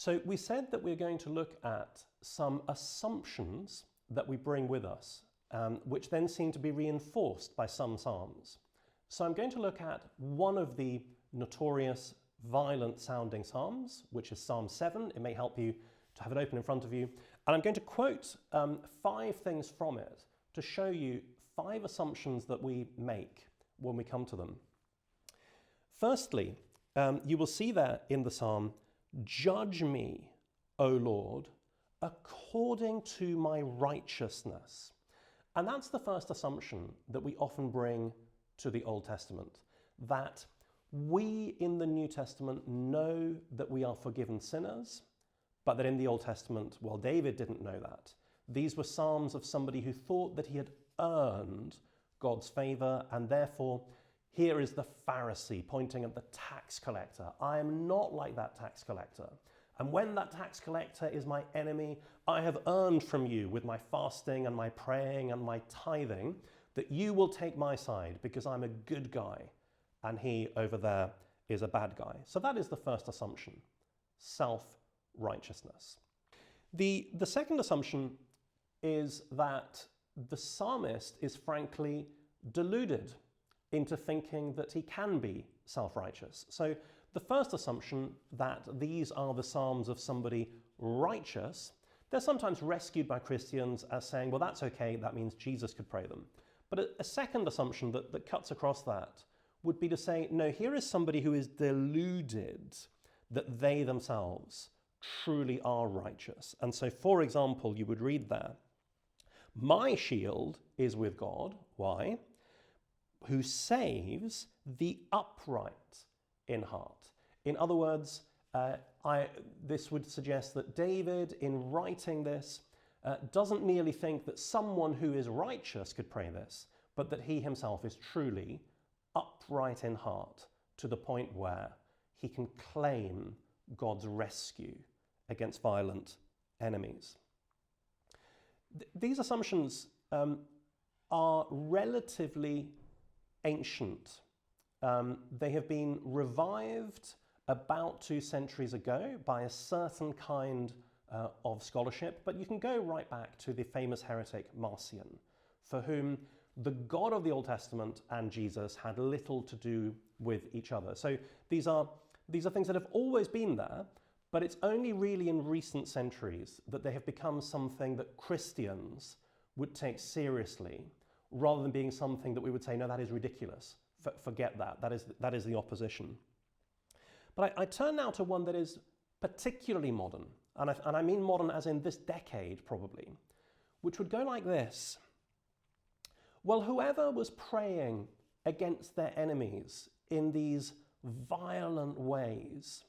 So we said that we're going to look at some assumptions that we bring with us, which then seem to be reinforced by some psalms. So I'm going to look at one of the notorious violent sounding psalms, which is Psalm 7. It may help you to have it open in front of you. And I'm going to quote 5 things from it to show you 5 assumptions that we make when we come to them. Firstly, you will see there in the psalm, "Judge me, O Lord, according to my righteousness." And that's the first assumption that we often bring to the Old Testament, that we in the New Testament know that we are forgiven sinners, but that in the Old Testament, well, David didn't know that. These were psalms of somebody who thought that he had earned God's favor, and therefore here is the Pharisee pointing at the tax collector. I am not like that tax collector. And when that tax collector is my enemy, I have earned from you with my fasting and my praying and my tithing that you will take my side because I'm a good guy and he over there is a bad guy. So that is the first assumption, self-righteousness. The second assumption is that the psalmist is frankly deluded into thinking that he can be self-righteous. So the first assumption that these are the psalms of somebody righteous, they're sometimes rescued by Christians as saying, well, that's okay, that means Jesus could pray them. But a second assumption that cuts across that would be to say, no, here is somebody who is deluded that they themselves truly are righteous. And so, for example, you would read there, "My shield is with God." Why? "Who saves the upright in heart." In other words, this would suggest that David, in writing this, doesn't merely think that someone who is righteous could pray this, but that he himself is truly upright in heart to the point where he can claim God's rescue against violent enemies. These assumptions are relatively ancient. They have been revived about 2 centuries ago by a certain kind of scholarship, but you can go right back to the famous heretic Marcion, for whom the God of the Old Testament and Jesus had little to do with each other. So these are things that have always been there, but it's only really in recent centuries that they have become something that Christians would take seriously, rather than being something that we would say, no, that is ridiculous. Forget that. That is the opposition. But I turn now to one that is particularly modern, and I mean modern as in this decade probably, which would go like this. Well, whoever was praying against their enemies in these violent ways,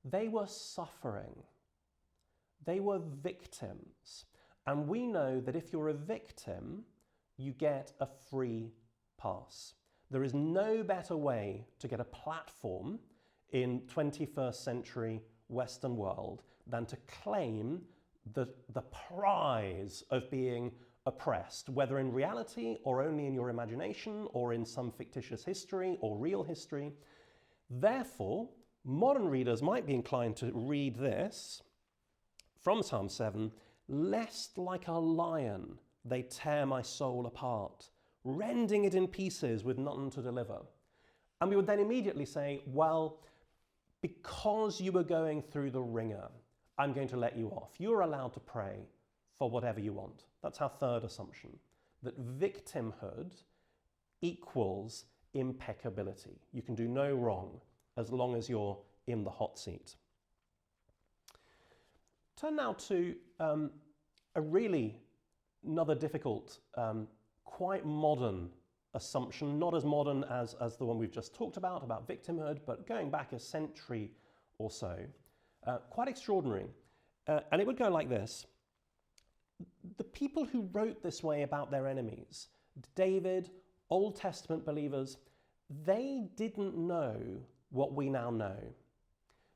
they were suffering. They were victims. And we know that if you're a victim, you get a free pass. There is no better way to get a platform in 21st century Western world than to claim the prize of being oppressed, whether in reality or only in your imagination or in some fictitious history or real history. Therefore, modern readers might be inclined to read this from Psalm 7, "Lest like a lion they tear my soul apart, rending it in pieces with none to deliver." And we would then immediately say, well, because you were going through the ringer, I'm going to let you off. You're allowed to pray for whatever you want. That's our third assumption, that victimhood equals impeccability. You can do no wrong as long as you're in the hot seat. Turn now to another difficult, quite modern assumption, not as modern as the one we've just talked about victimhood, but going back a century or so, quite extraordinary. And it would go like this. The people who wrote this way about their enemies, David, Old Testament believers, they didn't know what we now know.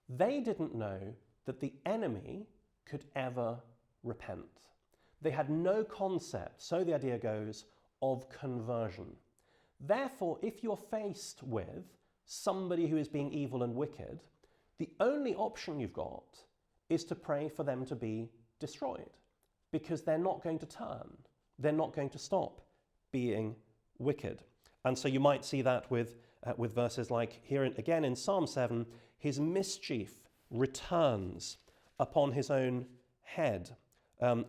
They didn't know that the enemy could ever repent. They had no concept, so the idea goes, of conversion. Therefore, if you're faced with somebody who is being evil and wicked, the only option you've got is to pray for them to be destroyed, because they're not going to turn. They're not going to stop being wicked. And so you might see that with verses like here again in Psalm 7, his mischief returns upon his own head,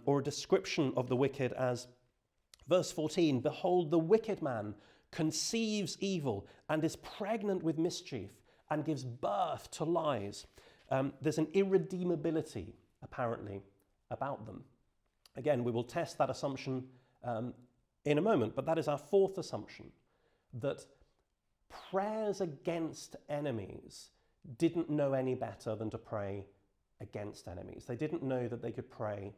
or a description of the wicked as verse 14, behold, the wicked man conceives evil and is pregnant with mischief and gives birth to lies. There's an irredeemability, apparently, about them. Again, we will test that assumption in a moment, but that is our fourth assumption, that prayers against enemies didn't know any better than to pray against enemies. They didn't know that they could pray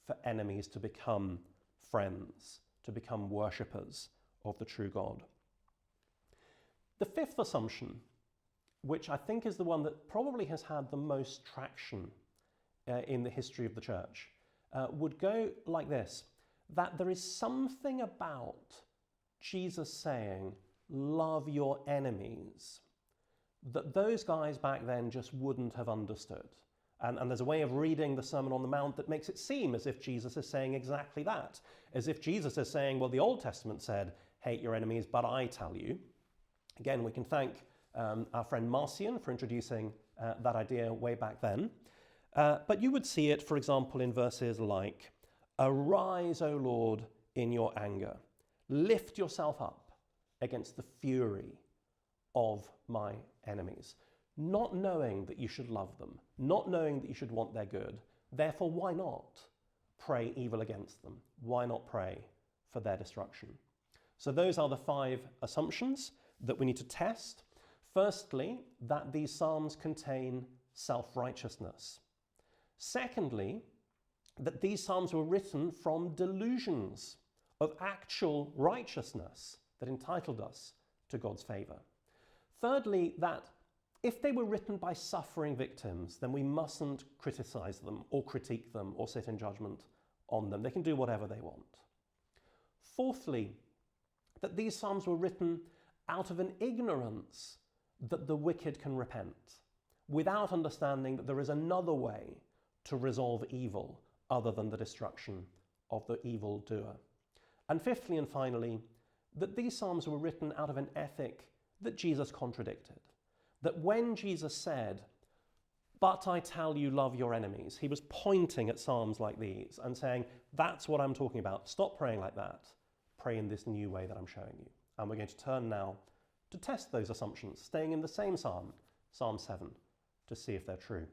for enemies to become friends, to become worshippers of the true God. The fifth assumption, which I think is the one that probably has had the most traction in the history of the church, would go like this, that there is something about Jesus saying, love your enemies, that those guys back then just wouldn't have understood. And there's a way of reading the Sermon on the Mount that makes it seem as if Jesus is saying exactly that. As if Jesus is saying, well, the Old Testament said, hate your enemies, but I tell you. Again, we can thank our friend Marcion for introducing that idea way back then. But you would see it, for example, in verses like, arise, O Lord, in your anger. Lift yourself up against the fury of my enemies. Not knowing that you should love them, not knowing that you should want their good. Therefore, why not pray evil against them? Why not pray for their destruction? So those are the 5 assumptions that we need to test. Firstly, that these psalms contain self-righteousness. Secondly, that these psalms were written from delusions of actual righteousness that entitled us to God's favour. Thirdly, that if they were written by suffering victims, then we mustn't criticise them or critique them or sit in judgment on them. They can do whatever they want. Fourthly, that these psalms were written out of an ignorance that the wicked can repent, without understanding that there is another way to resolve evil other than the destruction of the evildoer. And fifthly and finally, that these psalms were written out of an ethic that Jesus contradicted. That when Jesus said, but I tell you, love your enemies, he was pointing at psalms like these and saying, that's what I'm talking about. Stop praying like that. Pray in this new way that I'm showing you. And we're going to turn now to test those assumptions, staying in the same psalm, Psalm 7, to see if they're true.